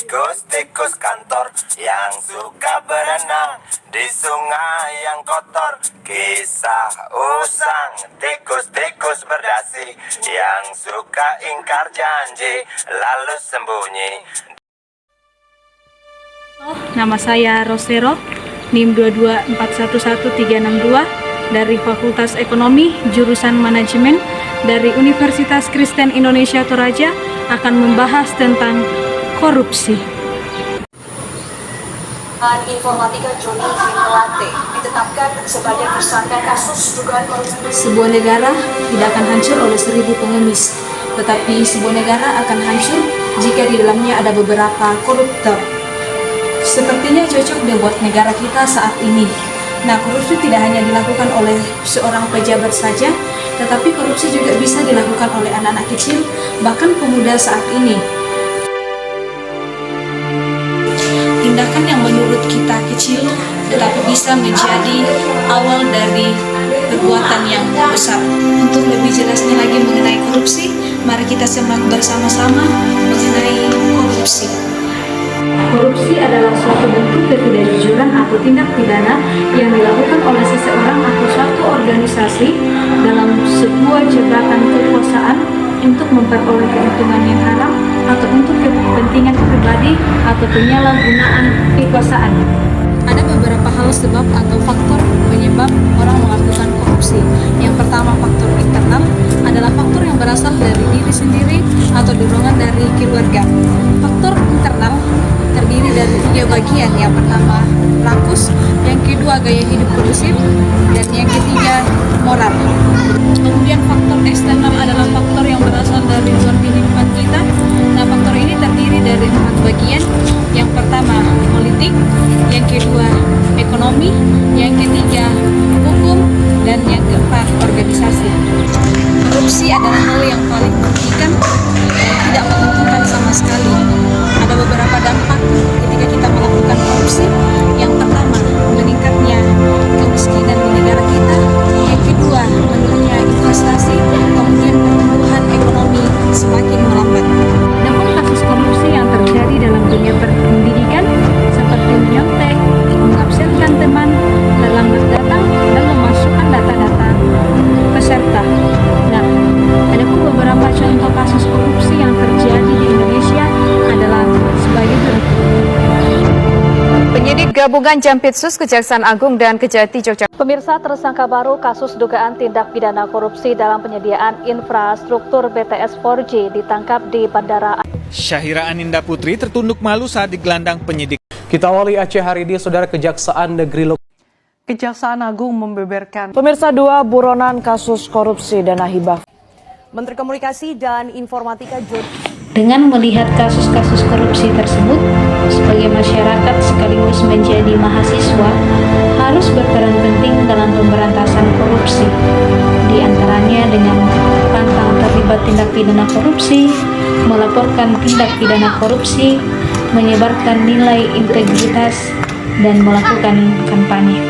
Tikus-tikus kantor yang suka berenang di sungai yang kotor. Kisah usang tikus-tikus berdasi yang suka ingkar janji lalu sembunyi. Nama saya Rosero, NIM 224111362 dari Fakultas Ekonomi, jurusan Manajemen dari Universitas Kristen Indonesia Toraja, akan membahas tentang korupsi. Informatika Joni Melate ditetapkan sebagai tersangka kasus dugaan korupsi. Sebuah negara tidak akan hancur oleh 1000 pengemis, tetapi sebuah negara akan hancur jika di dalamnya ada beberapa koruptor. Sepertinya cocok buat negara kita saat ini. Nah, korupsi tidak hanya dilakukan oleh seorang pejabat saja, tetapi korupsi juga bisa dilakukan oleh anak-anak kecil, bahkan pemuda saat ini. Tindakan yang menurut kita kecil, tetapi bisa menjadi awal dari perbuatan yang besar. Untuk lebih jelasnya lagi mengenai korupsi, mari kita simak bersama-sama mengenai korupsi. Korupsi adalah suatu bentuk ketidakjujuran atau tindak pidana yang dilakukan oleh seseorang atau suatu organisasi dalam sebuah jabatan kekuasaan untuk memperoleh keuntungan yang haram atau untuk kepentingan pribadi atau penyalahgunaan kekuasaan. Ada beberapa hal sebab atau faktor penyebab orang melakukan korupsi. Yang pertama, faktor internal adalah faktor yang berasal dari diri sendiri atau dorongan dari keluarga. Faktor internal terdiri dari 3 bagian. Yang pertama, rakus, yang kedua gaya hidup kondusif, dan yang ketiga moral. Kemudian faktor eksternal adalah faktor yang berasal dari luar kehidupan kita. Nah, faktor ini terdiri dari 4 bagian. Yang pertama, politik, yang kedua, ekonomi, yang ketiga, hukum, dan yang keempat, organisasi. Korupsi adalah hal yang paling merugikan dan tidak menguntungkan sama sekali. Ada beberapa dampak ketika kita melakukan korupsi. Yang pertama, meningkatnya kemiskinan di negara kita. Yang kedua, menurunnya investasi. Kemudian pertumbuhan ekonomi semakin melambat. Namun kasus korupsi yang terjadi dalam dunia pendidikan seperti menyontek, mengabsenkan teman, terlambat datang, dan memasukkan data-data peserta. Nah, ada pun beberapa contoh kasus korupsi yang terjadi di Indonesia adalah sebagai berikut. Penyidik gabungan Jampitsus Kejaksaan Agung dan Kejati Yogyakarta. Pemirsa, tersangka baru kasus dugaan tindak pidana korupsi dalam penyediaan infrastruktur BTS 4G ditangkap di Bandara. Syahira Aninda Putri tertunduk malu saat digelandang penyidik. Kita awali Aceh hari ini, Saudara. Kejaksaan Negeri Kejaksaan Agung membeberkan pemirsa 2 buronan kasus korupsi dana hibah. Menteri Komunikasi dan Informatika dengan melihat kasus-kasus korupsi tersebut, sebagai masyarakat sekaligus menjadi mahasiswa harus berperan penting dalam pemberantasan korupsi, di antaranya dengan pantang terlibat tindak pidana korupsi, melaporkan tindak pidana korupsi, menyebarkan nilai integritas, dan melakukan kampanye.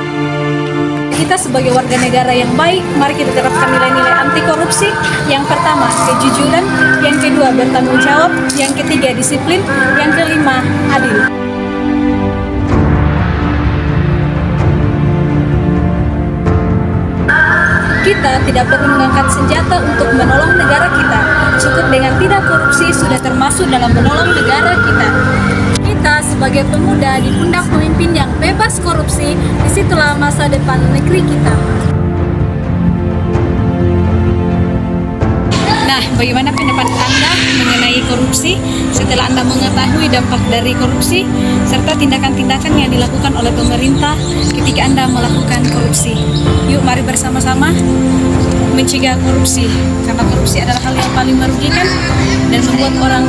Kita sebagai warga negara yang baik, mari kita terapkan nilai-nilai anti korupsi. Yang pertama, kejujuran. Yang kedua, bertanggung jawab. Yang ketiga, disiplin. Yang kelima, adil. Kita tidak perlu mengangkat senjata untuk menolong negara kita. Cukup dengan tidak korupsi sudah termasuk dalam menolong negara kita. Kita sebagai pemuda di pundak pemimpin yang bebas korupsi, disitulah masa depan negeri kita. Nah, bagaimana pendapat Anda mengenai korupsi setelah Anda mengetahui dampak dari korupsi serta tindakan-tindakan yang dilakukan oleh pemerintah ketika Anda melakukan korupsi? Yuk, mari bersama-sama mencegah korupsi, karena korupsi adalah hal yang paling merugikan dan membuat orang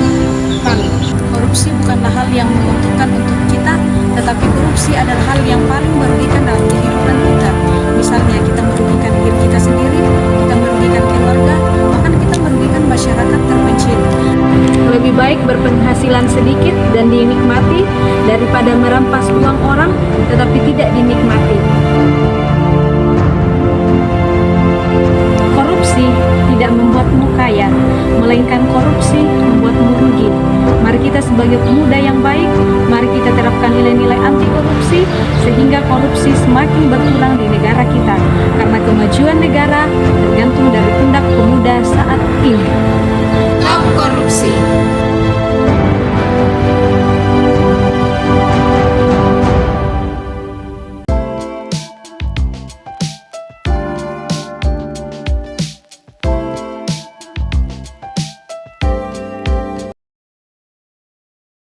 malu. Korupsi bukanlah hal yang menguntungkan untuk kita, tetapi korupsi adalah hal yang paling merugikan dalam kehidupan kita. Misalnya, kita merugikan diri kita sendiri, kita merugikan keluarga, bahkan kita merugikan masyarakat terpencil. Lebih baik berpenghasilan sedikit dan dinikmati daripada merampas uang orang tetapi tidak dinikmati. Korupsi tidak membuatmu kaya, melainkan korupsi membuatmu rugi. Mari kita kita sebagai pemuda yang baik, mari kita terapkan nilai-nilai anti korupsi sehingga korupsi semakin berkurang di negara kita. Karena kemajuan negara tergantung dari pundak pemuda saat ini.